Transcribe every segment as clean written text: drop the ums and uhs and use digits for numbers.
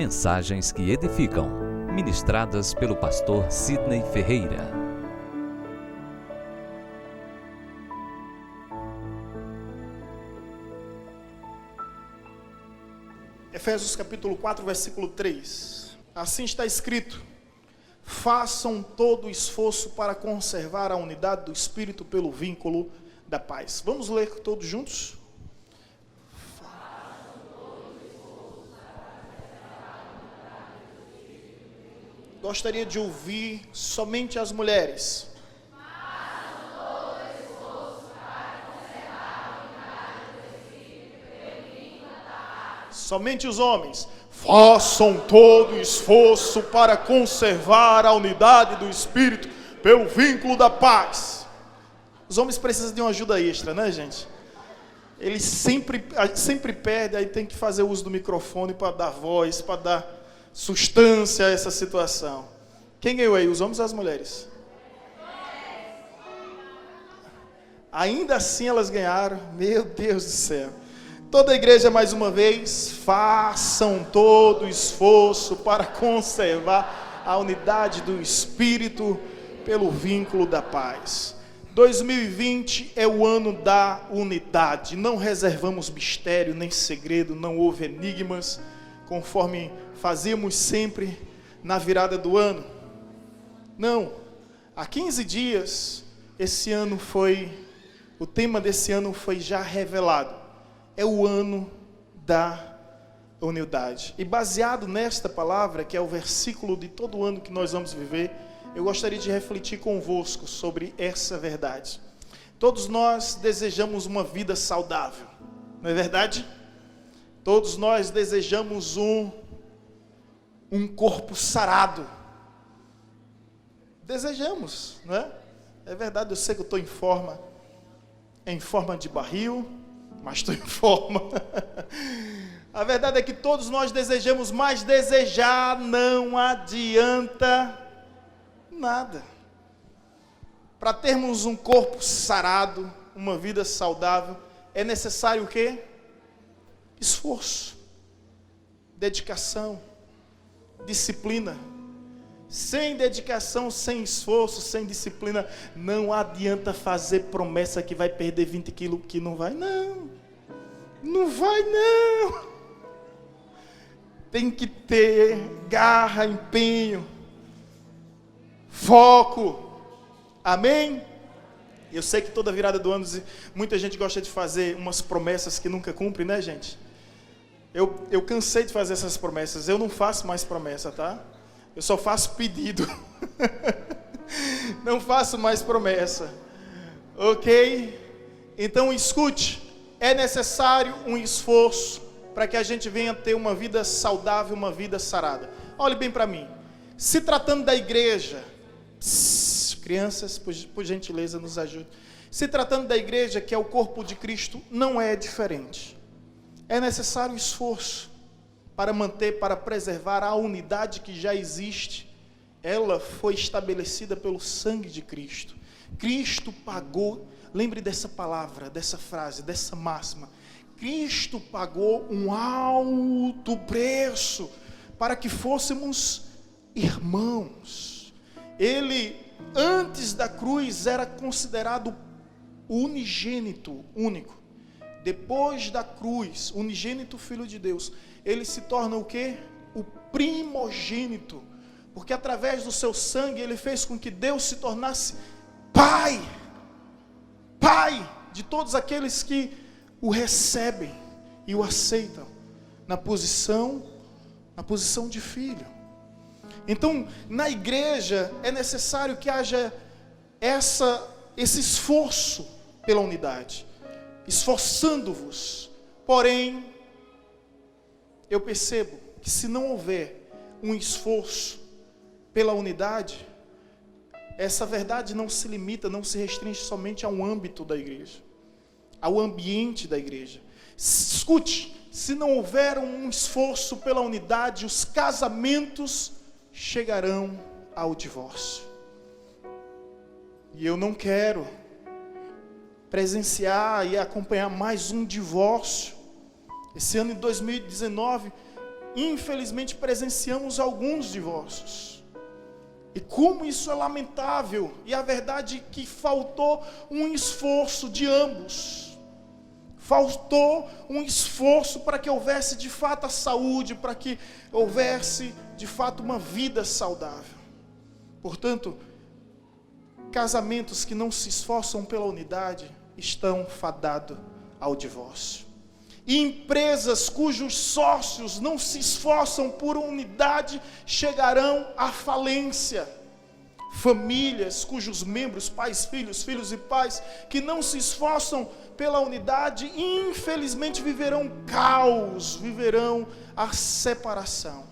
Mensagens que edificam, ministradas pelo pastor Sidney Ferreira. Efésios capítulo 4, versículo 3. Assim está escrito: façam todo o esforço para conservar a unidade do Espírito pelo vínculo da paz. Vamos ler todos juntos? Gostaria de ouvir somente as mulheres. Somente os homens. Façam todo o esforço para conservar a unidade do Espírito pelo vínculo da paz. Os homens precisam de uma ajuda extra, né, gente? Eles sempre perdem, aí tem que fazer uso do microfone para dar voz, para dar sustância a essa situação. Quem ganhou aí, os homens ou as mulheres? Ainda assim elas ganharam. Meu Deus do céu. Toda a igreja, mais uma vez, façam todo o esforço para conservar a unidade do Espírito pelo vínculo da paz. 2020 é o ano da unidade. Não reservamos mistério nem segredo, não houve enigmas, conforme fazíamos sempre na virada do ano. Não, há 15 dias, o tema desse ano foi já revelado. É o ano da unidade. E baseado nesta palavra, que é o versículo de todo o ano que nós vamos viver, eu gostaria de refletir convosco sobre essa verdade. Todos nós desejamos uma vida saudável, não é verdade? Todos nós desejamos um corpo sarado. Desejamos, não é? É verdade, eu sei que eu estou em forma de barril, mas estou em forma. A verdade é que todos nós desejamos, mas desejar não adianta nada. Para termos um corpo sarado, uma vida saudável, é necessário o quê? Esforço, dedicação, disciplina. Sem dedicação, sem esforço, sem disciplina, não adianta fazer promessa que vai perder 20 quilos, que não vai não. Não vai não. Tem que ter garra, empenho, foco. Amém? Eu sei que toda virada do ano, muita gente gosta de fazer umas promessas que nunca cumpre, né, gente? Eu cansei de fazer essas promessas. Eu não faço mais promessa, tá? Eu só faço pedido. Não faço mais promessa. Ok? Então escute. É necessário um esforço para que a gente venha ter uma vida saudável, uma vida sarada. Olhe bem para mim. Se tratando da igreja, crianças, por gentileza, nos ajude. Se tratando da igreja, que é o corpo de Cristo, não é diferente. É necessário esforço para manter, para preservar a unidade que já existe. Ela foi estabelecida pelo sangue de Cristo. Cristo pagou, lembre dessa palavra, dessa frase, dessa máxima. Cristo pagou um alto preço para que fôssemos irmãos. Ele, antes da cruz, era considerado unigênito, único. Depois da cruz, unigênito Filho de Deus, ele se torna o quê? O primogênito. Porque através do seu sangue, ele fez com que Deus se tornasse Pai. Pai de todos aqueles que o recebem e o aceitam na posição de filho. Então, na igreja, é necessário que haja esse esforço pela unidade. Esforçando-vos. Porém, eu percebo que se não houver um esforço pela unidade, essa verdade não se limita, não se restringe somente ao âmbito da igreja, ao ambiente da igreja. Escute, se não houver um esforço pela unidade, os casamentos chegarão ao divórcio. E eu não quero presenciar e acompanhar mais um divórcio. Esse ano de 2019 infelizmente presenciamos alguns divórcios. E como isso é lamentável. E a verdade é que faltou um esforço de ambos. Faltou um esforço para que houvesse de fato a saúde, para que houvesse de fato uma vida saudável. Portanto, casamentos que não se esforçam pela unidade estão fadados ao divórcio. E empresas cujos sócios não se esforçam por unidade chegarão à falência. Famílias cujos membros, pais, filhos e pais, que não se esforçam pela unidade, infelizmente viverão caos, viverão a separação.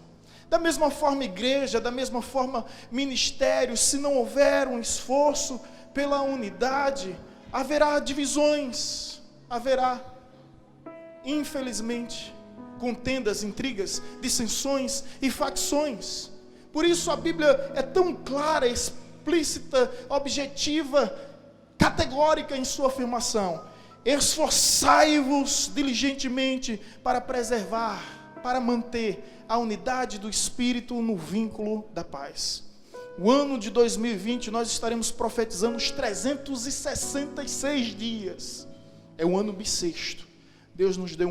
Da mesma forma igreja, da mesma forma ministério, se não houver um esforço pela unidade, haverá divisões, haverá, infelizmente, contendas, intrigas, dissensões e facções. Por isso a Bíblia é tão clara, explícita, objetiva, categórica em sua afirmação. Esforçai-vos diligentemente para preservar, para manter a unidade do Espírito no vínculo da paz. O ano de 2020 nós estaremos profetizando os 366 dias. É o ano bissexto. Deus nos deu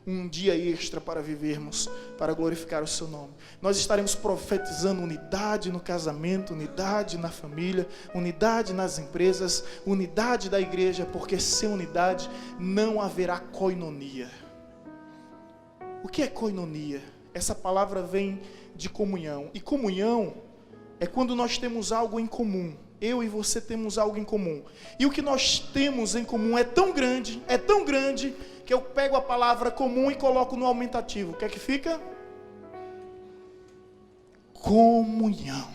um dia extra para vivermos, para glorificar o seu nome. Nós estaremos profetizando unidade no casamento, unidade na família, unidade nas empresas, unidade da igreja, porque sem unidade não haverá koinonia. O que é koinonia? Essa palavra vem de comunhão. E comunhão é quando nós temos algo em comum. Eu e você temos algo em comum. E o que nós temos em comum é tão grande, que eu pego a palavra comum e coloco no aumentativo. O que é que fica? Comunhão.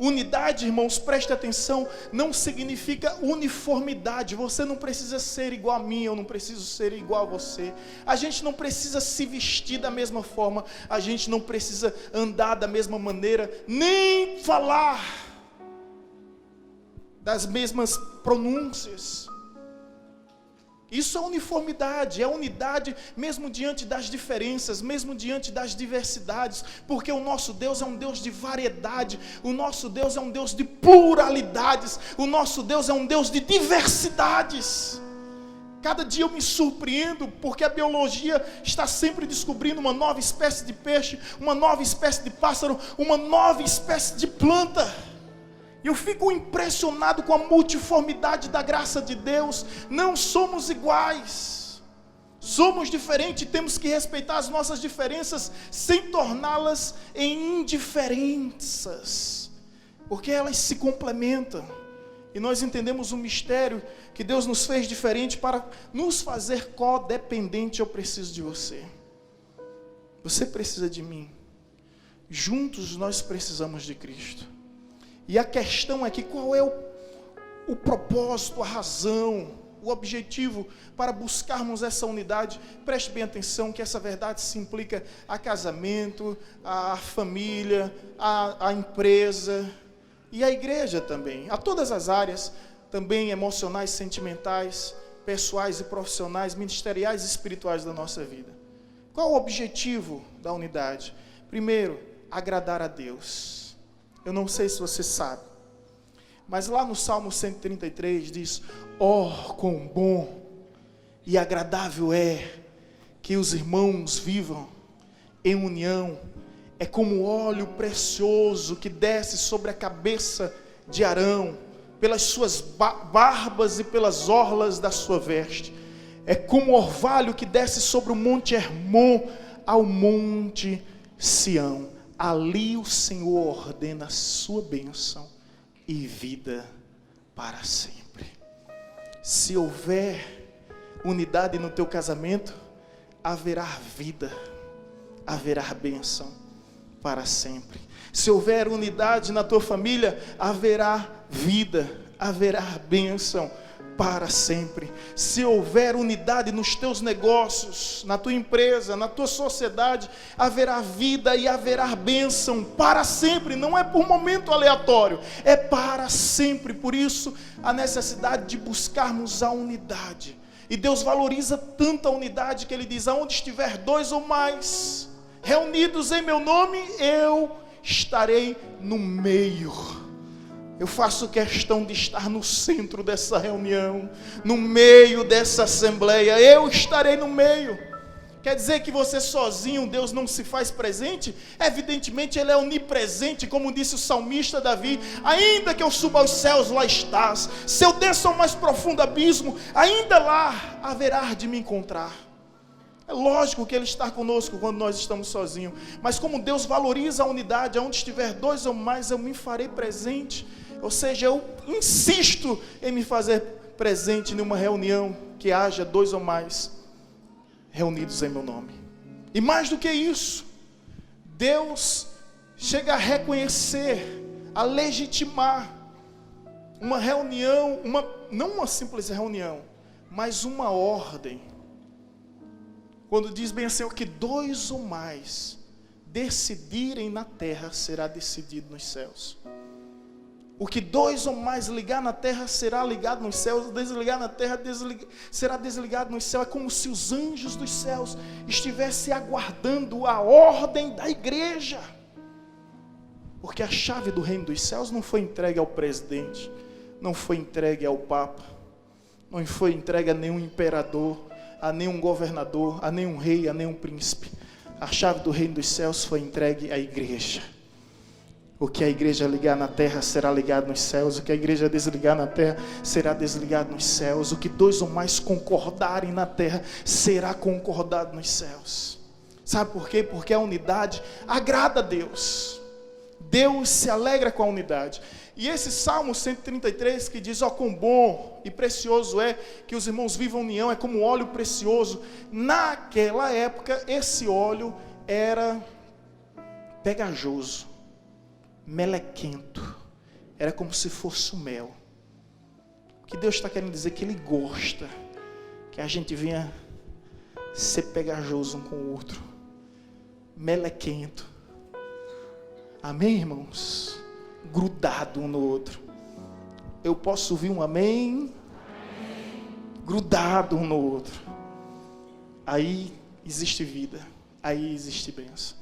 Unidade, irmãos, preste atenção, não significa uniformidade. Você não precisa ser igual a mim, eu não preciso ser igual a você. A gente não precisa se vestir da mesma forma, a gente não precisa andar da mesma maneira, nem falar das mesmas pronúncias. Isso é uniformidade, é unidade mesmo diante das diferenças, mesmo diante das diversidades, porque o nosso Deus é um Deus de variedade, o nosso Deus é um Deus de pluralidades, o nosso Deus é um Deus de diversidades. Cada dia eu me surpreendo, porque a biologia está sempre descobrindo uma nova espécie de peixe, uma nova espécie de pássaro, uma nova espécie de planta. Eu fico impressionado com a multiformidade da graça de Deus. Não somos iguais, somos diferentes e temos que respeitar as nossas diferenças sem torná-las em indiferenças, porque elas se complementam. E nós entendemos o mistério que Deus nos fez diferente para nos fazer codependente. Eu preciso de você, você precisa de mim, juntos nós precisamos de Cristo. E a questão é que qual é o propósito, a razão, o objetivo para buscarmos essa unidade? Preste bem atenção que essa verdade se implica a casamento, a família, a empresa e a igreja também. A todas as áreas, também emocionais, sentimentais, pessoais e profissionais, ministeriais e espirituais da nossa vida. Qual o objetivo da unidade? Primeiro, agradar a Deus. Eu não sei se você sabe, mas lá no Salmo 133 diz: quão bom e agradável é que os irmãos vivam em união. É como óleo precioso que desce sobre a cabeça de Arão, pelas suas barbas e pelas orlas da sua veste. É como orvalho que desce sobre o monte Hermon ao monte Sião. Ali o Senhor ordena a sua bênção e vida para sempre. Se houver unidade no teu casamento, haverá vida, haverá bênção para sempre. Se houver unidade na tua família, haverá vida, haverá bênção para sempre. Se houver unidade nos teus negócios, na tua empresa, na tua sociedade, haverá vida e haverá bênção para sempre. Não é por momento aleatório, é para sempre. Por isso a necessidade de buscarmos a unidade. E Deus valoriza tanto a unidade que Ele diz: aonde estiver dois ou mais reunidos em meu nome, eu estarei no meio. Eu faço questão de estar no centro dessa reunião, no meio dessa assembleia. Eu estarei no meio. Quer dizer que você sozinho, Deus não se faz presente? Evidentemente Ele é onipresente, como disse o salmista Davi. Ainda que eu suba aos céus, lá estás. Se eu desça ao mais profundo abismo, ainda lá haverá de me encontrar. É lógico que Ele está conosco quando nós estamos sozinhos. Mas como Deus valoriza a unidade, onde estiver dois ou mais, eu me farei presente. Ou seja, eu insisto em me fazer presente numa reunião que haja dois ou mais reunidos em meu nome. E mais do que isso, Deus chega a reconhecer, a legitimar uma reunião, não uma simples reunião, mas uma ordem. Quando diz bem assim, o que dois ou mais decidirem na terra, será decidido nos céus. O que dois ou mais ligar na terra, será ligado nos céus. Desligar na terra, será desligado nos céus. É como se os anjos dos céus estivessem aguardando a ordem da igreja. Porque a chave do reino dos céus não foi entregue ao presidente, não foi entregue ao papa, não foi entregue a nenhum imperador, a nenhum governador, a nenhum rei, a nenhum príncipe. A chave do reino dos céus foi entregue à igreja. O que a igreja ligar na terra será ligado nos céus. O que a igreja desligar na terra será desligado nos céus. O que dois ou mais concordarem na terra será concordado nos céus. Sabe por quê? Porque a unidade agrada a Deus. Deus se alegra com a unidade. E esse Salmo 133 que diz, ó, quão bom e precioso é que os irmãos vivam união, é como óleo precioso. Naquela época, esse óleo era pegajoso, melequento, era como se fosse o mel. O que Deus está querendo dizer? Que Ele gosta que a gente venha ser pegajoso um com o outro, melequento. Amém, irmãos? Grudado um no outro. Eu posso ouvir um amém? Grudado um no outro. Aí existe vida, aí existe bênção.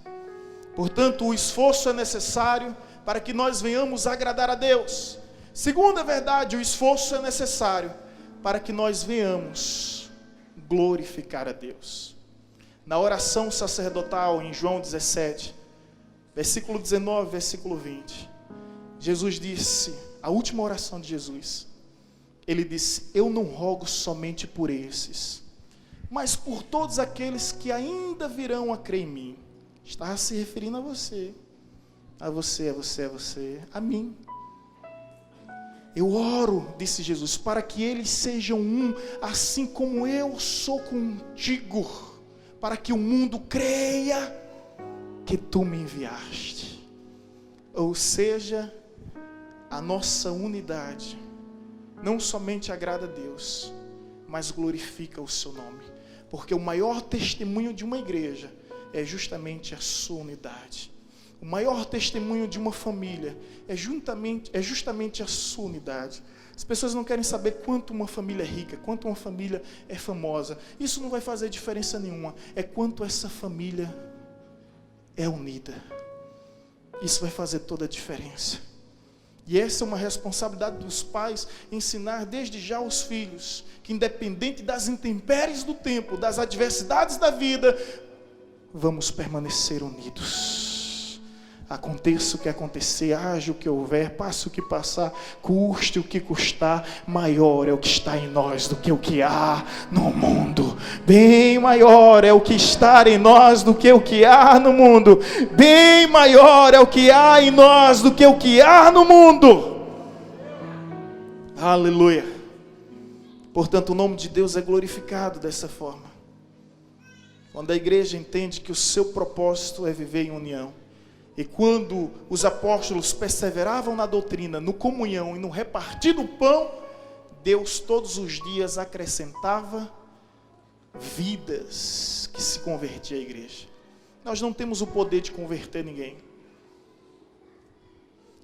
Portanto, o esforço é necessário para que nós venhamos agradar a Deus. Segunda verdade, o esforço é necessário para que nós venhamos glorificar a Deus. Na oração sacerdotal em João 17, versículo 19, versículo 20, Jesus disse, a última oração de Jesus, Ele disse, eu não rogo somente por esses, mas por todos aqueles que ainda virão a crer em mim. Estava se referindo a você, a mim. Eu oro, disse Jesus, para que eles sejam um, assim como eu sou contigo, para que o mundo creia que tu me enviaste. Ou seja, a nossa unidade não somente agrada a Deus, mas glorifica o seu nome. Porque o maior testemunho de uma igreja é justamente a sua unidade. O maior testemunho de uma família é justamente a sua unidade. As pessoas não querem saber quanto uma família é rica, quanto uma família é famosa. Isso não vai fazer diferença nenhuma. É quanto essa família é unida. Isso vai fazer toda a diferença. E essa é uma responsabilidade dos pais, ensinar desde já aos filhos, que independente das intempéries do tempo, das adversidades da vida, vamos permanecer unidos. Aconteça o que acontecer, haja o que houver, passe o que passar, custe o que custar, maior é o que está em nós do que o que há no mundo. Bem maior é o que está em nós do que o que há no mundo. Bem maior é o que há em nós do que o que há no mundo. Aleluia. Portanto, o nome de Deus é glorificado dessa forma. Quando a igreja entende que o seu propósito é viver em união. E quando os apóstolos perseveravam na doutrina, no comunhão e no repartir do pão, Deus todos os dias acrescentava vidas que se convertiam à igreja. Nós não temos o poder de converter ninguém.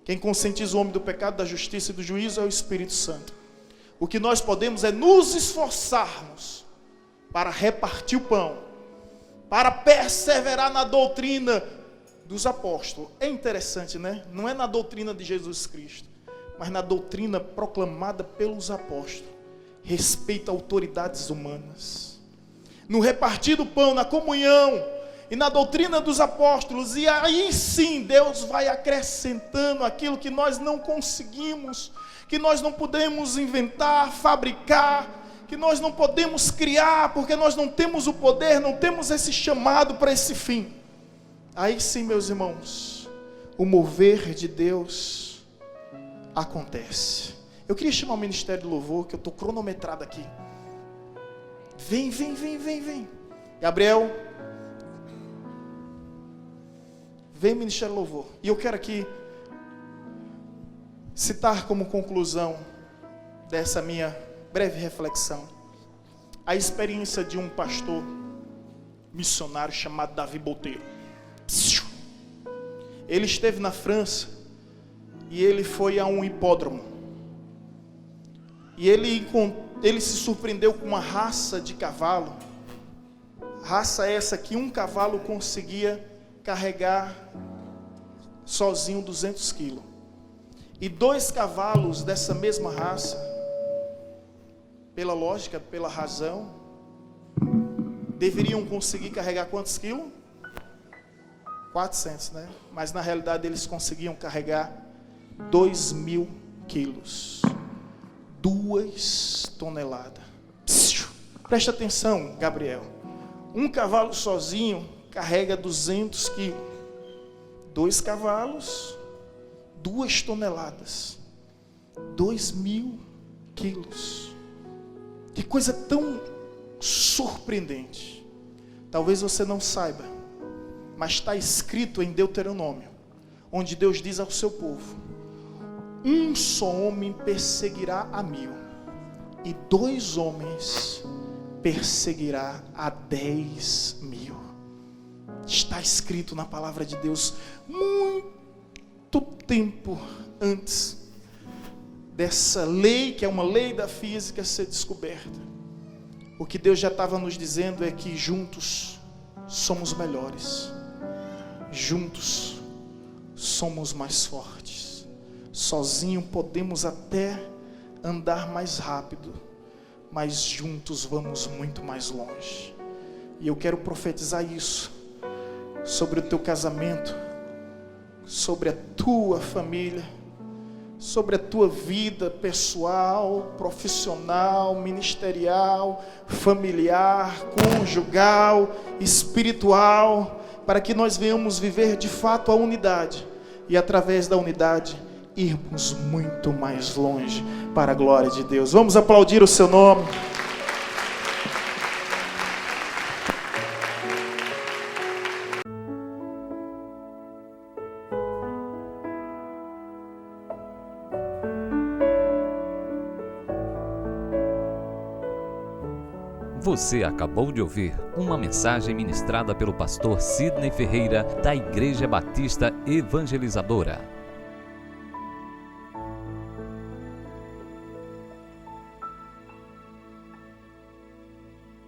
Quem conscientiza o homem do pecado, da justiça e do juízo é o Espírito Santo. O que nós podemos é nos esforçarmos para repartir o pão, para perseverar na doutrina dos apóstolos. É interessante, né? Não é na doutrina de Jesus Cristo, mas na doutrina proclamada pelos apóstolos. Respeita autoridades humanas. No repartir do pão, na comunhão e na doutrina dos apóstolos. E aí sim Deus vai acrescentando aquilo que nós não conseguimos, que nós não podemos inventar, fabricar, que nós não podemos criar, porque nós não temos o poder, não temos esse chamado para esse fim. Aí sim, meus irmãos, o mover de Deus acontece. Eu queria chamar o Ministério do Louvor, que eu estou cronometrado aqui. Vem. Gabriel, vem, Ministério do Louvor. E eu quero aqui citar como conclusão dessa minha breve reflexão a experiência de um pastor missionário chamado Davi Boteiro. Ele esteve na França e ele foi a um hipódromo. E ele se surpreendeu com uma raça de cavalo. Raça essa que um cavalo conseguia carregar sozinho 200 quilos. E 2 cavalos dessa mesma raça, pela lógica, pela razão, deveriam conseguir carregar quantos quilos? 400, né? Mas na realidade eles conseguiam carregar 2.000 quilos. 2 toneladas. Presta atenção, Gabriel. Um cavalo sozinho carrega 200 quilos. 2 cavalos, 2 toneladas. 2.000 quilos. Que coisa tão surpreendente. Talvez você não saiba, mas está escrito em Deuteronômio, onde Deus diz ao seu povo: um só homem perseguirá a 1.000, e 2 homens perseguirá a 10.000. Está escrito na palavra de Deus, muito tempo antes dessa lei, que é uma lei da física, ser descoberta. O que Deus já estava nos dizendo é que juntos somos melhores, juntos somos mais fortes. Sozinho podemos até andar mais rápido, mas juntos vamos muito mais longe. E eu quero profetizar isso sobre o teu casamento, sobre a tua família, sobre a tua vida pessoal, profissional, ministerial, familiar, conjugal, espiritual, para que nós venhamos viver de fato a unidade e através da unidade irmos muito mais longe para a glória de Deus. Vamos aplaudir o seu nome. Você acabou de ouvir uma mensagem ministrada pelo pastor Sidney Ferreira, da Igreja Batista Evangelizadora.